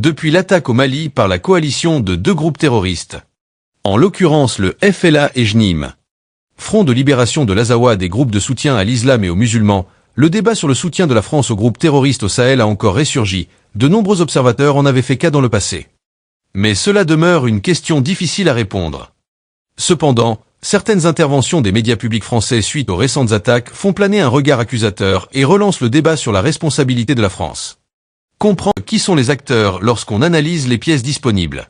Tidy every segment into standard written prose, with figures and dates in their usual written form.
depuis l'attaque au Mali par la coalition de deux groupes terroristes. En l'occurrence le FLA et JNIM. Front de libération de l'Azawad des groupes de soutien à l'islam et aux musulmans, le débat sur le soutien de la France aux groupes terroristes au Sahel a encore ressurgi, de nombreux observateurs en avaient fait cas dans le passé. Mais cela demeure une question difficile à répondre. Cependant, certaines interventions des médias publics français suite aux récentes attaques font planer un regard accusateur et relancent le débat sur la responsabilité de la France. Comprendre qui sont les acteurs lorsqu'on analyse les pièces disponibles.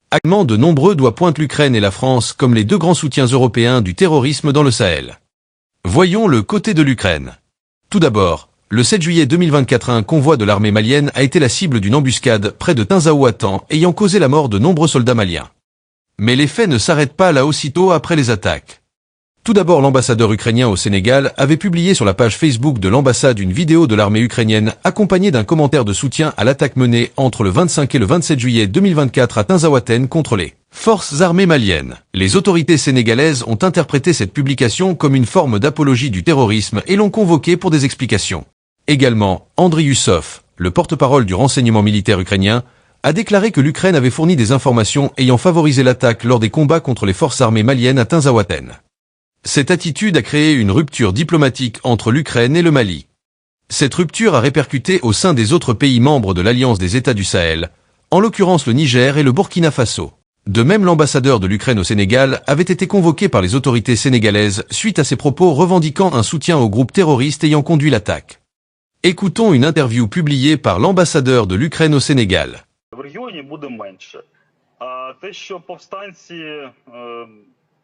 Actuellement, de nombreux doigts pointent l'Ukraine et la France comme les deux grands soutiens européens du terrorisme dans le Sahel. Voyons le côté de l'Ukraine. Tout d'abord, le 7 juillet 2024, un convoi de l'armée malienne a été la cible d'une embuscade près de Tinzaouatan ayant causé la mort de nombreux soldats maliens. Mais les faits ne s'arrêtent pas là aussitôt après les attaques. Tout d'abord, l'ambassadeur ukrainien au Sénégal avait publié sur la page Facebook de l'ambassade une vidéo de l'armée ukrainienne accompagnée d'un commentaire de soutien à l'attaque menée entre le 25 et le 27 juillet 2024 à Tinzaouaten contre les forces armées maliennes. Les autorités sénégalaises ont interprété cette publication comme une forme d'apologie du terrorisme et l'ont convoqué pour des explications. Également, Andriy Yussov, le porte-parole du renseignement militaire ukrainien, a déclaré que l'Ukraine avait fourni des informations ayant favorisé l'attaque lors des combats contre les forces armées maliennes à Tinzaouaten. Cette attitude a créé une rupture diplomatique entre l'Ukraine et le Mali. Cette rupture a répercuté au sein des autres pays membres de l'Alliance des États du Sahel, en l'occurrence le Niger et le Burkina Faso. De même, l'ambassadeur de l'Ukraine au Sénégal avait été convoqué par les autorités sénégalaises suite à ses propos revendiquant un soutien aux groupes terroristes ayant conduit l'attaque. Écoutons une interview publiée par l'ambassadeur de l'Ukraine au Sénégal. В регіоні буде менше. А те, що повстанці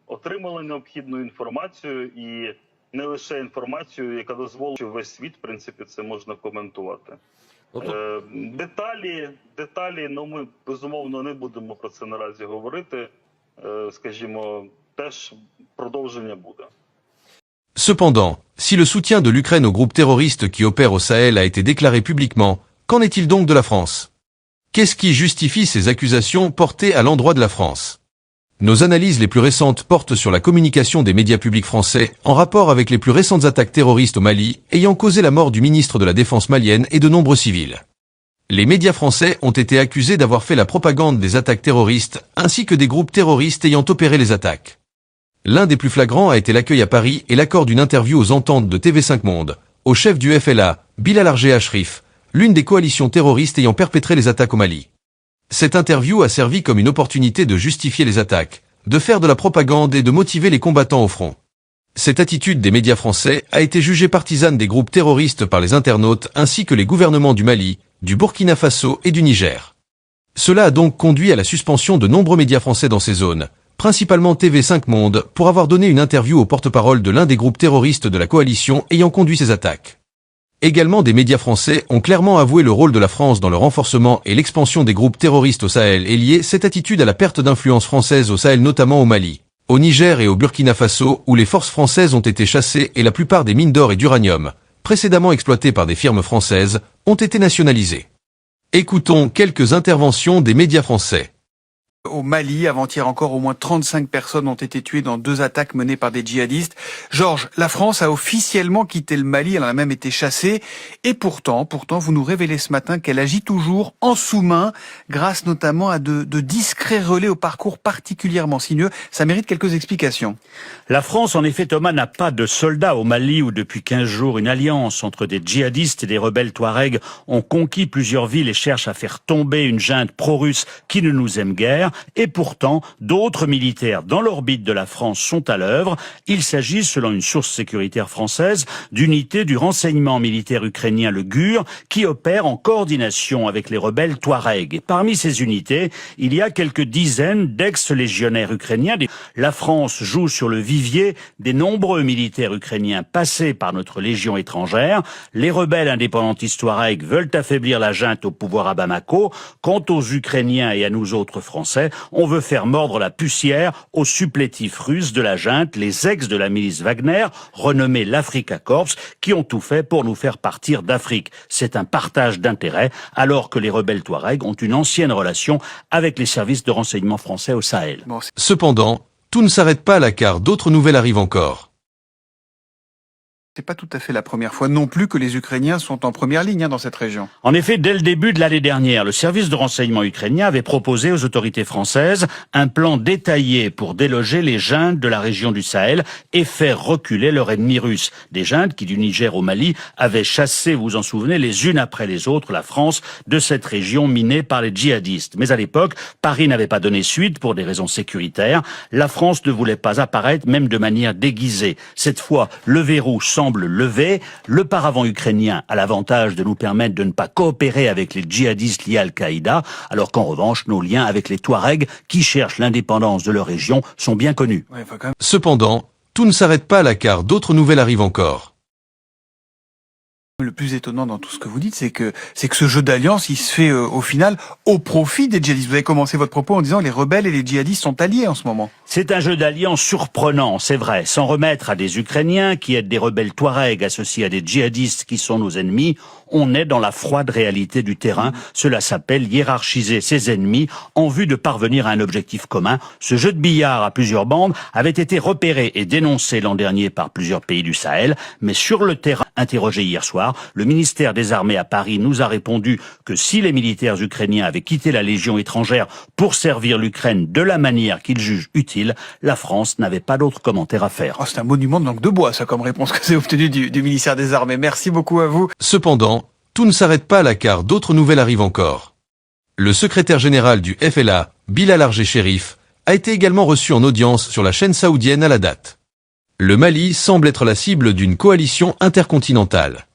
отримали необхідну інформацію і не лише інформацію, яка дозволить, що весь світ, в принципі, це можна коментувати. Деталі, ну ми, безумовно, не будемо про це наразі говорити. Скажімо, теж продовження буде. Cependant, si le soutien de l'Ukraine aux groupes terroristes qui opèrent au Sahel a été déclaré publiquement, qu'en est-il donc de la France ? Qu'est-ce qui justifie ces accusations portées à l'endroit de la France ? Nos analyses les plus récentes portent sur la communication des médias publics français en rapport avec les plus récentes attaques terroristes au Mali ayant causé la mort du ministre de la Défense malienne et de nombreux civils. Les médias français ont été accusés d'avoir fait la propagande des attaques terroristes ainsi que des groupes terroristes ayant opéré les attaques. L'un des plus flagrants a été l'accueil à Paris et l'accord d'une interview aux ententes de TV5 Monde, au chef du FLA, Bilal Argé-Achrif, l'une des coalitions terroristes ayant perpétré les attaques au Mali. Cette interview a servi comme une opportunité de justifier les attaques, de faire de la propagande et de motiver les combattants au front. Cette attitude des médias français a été jugée partisane des groupes terroristes par les internautes ainsi que les gouvernements du Mali, du Burkina Faso et du Niger. Cela a donc conduit à la suspension de nombreux médias français dans ces zones, principalement TV5 Monde, pour avoir donné une interview au porte-parole de l'un des groupes terroristes de la coalition ayant conduit ces attaques. Également, des médias français ont clairement avoué le rôle de la France dans le renforcement et l'expansion des groupes terroristes au Sahel et lié cette attitude à la perte d'influence française au Sahel, notamment au Mali, au Niger et au Burkina Faso où les forces françaises ont été chassées et la plupart des mines d'or et d'uranium, précédemment exploitées par des firmes françaises, ont été nationalisées. Écoutons quelques interventions des médias français. Au Mali, avant-hier encore, au moins 35 personnes ont été tuées dans 2 attaques menées par des djihadistes. Georges, la France a officiellement quitté le Mali, elle en a même été chassée. Et pourtant, vous nous révélez ce matin qu'elle agit toujours en sous-main, grâce notamment à de discrets relais au parcours particulièrement sinueux. Ça mérite quelques explications. La France, en effet, Thomas, n'a pas de soldats au Mali où depuis 15 jours, une alliance entre des djihadistes et des rebelles touaregs ont conquis plusieurs villes et cherchent à faire tomber une junte pro-russe qui ne nous aime guère. Et pourtant, d'autres militaires dans l'orbite de la France sont à l'œuvre. Il s'agit, selon une source sécuritaire française, d'unités du renseignement militaire ukrainien, le GUR, qui opèrent en coordination avec les rebelles touaregs. Et parmi ces unités, il y a quelques dizaines d'ex-légionnaires ukrainiens. La France joue sur le vivier des nombreux militaires ukrainiens passés par notre légion étrangère. Les rebelles indépendantistes touaregs veulent affaiblir la junte au pouvoir à Bamako. Quant aux Ukrainiens et à nous autres Français, on veut faire mordre la poussière aux supplétifs russes de la junte, les ex de la milice Wagner, renommés l'Afrika Korps, qui ont tout fait pour nous faire partir d'Afrique. C'est un partage d'intérêts, alors que les rebelles touaregs ont une ancienne relation avec les services de renseignement français au Sahel. Cependant, tout ne s'arrête pas là car d'autres nouvelles arrivent encore. C'est pas tout à fait la première fois non plus que les Ukrainiens sont en première ligne dans cette région. En effet, dès le début de l'année dernière, le service de renseignement ukrainien avait proposé aux autorités françaises un plan détaillé pour déloger les juntes de la région du Sahel et faire reculer leur ennemi russe. Des juntes qui, du Niger au Mali, avaient chassé, vous vous en souvenez, les unes après les autres, la France de cette région minée par les djihadistes. Mais à l'époque, Paris n'avait pas donné suite pour des raisons sécuritaires. La France ne voulait pas apparaître, même de manière déguisée. Cette fois, le verrou semble levé. Le paravent ukrainien a l'avantage de nous permettre de ne pas coopérer avec les djihadistes liés à Al-Qaïda, alors qu'en revanche, nos liens avec les Touaregs, qui cherchent l'indépendance de leur région, sont bien connus. Ouais, faut quand même... Cependant, tout ne s'arrête pas là car d'autres nouvelles arrivent encore. Le plus étonnant dans tout ce que vous dites, c'est que ce jeu d'alliance, il se fait au final au profit des djihadistes. Vous avez commencé votre propos en disant que les rebelles et les djihadistes sont alliés en ce moment. C'est un jeu d'alliance surprenant, c'est vrai. Sans remettre à des Ukrainiens qui aident des rebelles Touaregs associés à des djihadistes qui sont nos ennemis, on est dans la froide réalité du terrain. Cela s'appelle hiérarchiser ses ennemis en vue de parvenir à un objectif commun. Ce jeu de billard à plusieurs bandes avait été repéré et dénoncé l'an dernier par plusieurs pays du Sahel, mais sur le terrain, interrogé hier soir, le ministère des Armées à Paris nous a répondu que si les militaires ukrainiens avaient quitté la Légion étrangère pour servir l'Ukraine de la manière qu'ils jugent utile, la France n'avait pas d'autre commentaire à faire. Oh, c'est un monument de langue de bois, ça, comme réponse que c'est obtenu du ministère des Armées. Merci beaucoup à vous. Cependant, tout ne s'arrête pas là car d'autres nouvelles arrivent encore. Le secrétaire général du FLA, Bilal Argé-Chérif, a été également reçu en audience sur la chaîne saoudienne à la date. Le Mali semble être la cible d'une coalition intercontinentale.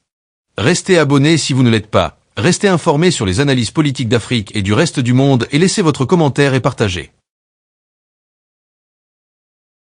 Restez abonnés si vous ne l'êtes pas, restez informés sur les analyses politiques d'Afrique et du reste du monde et laissez votre commentaire et partagez.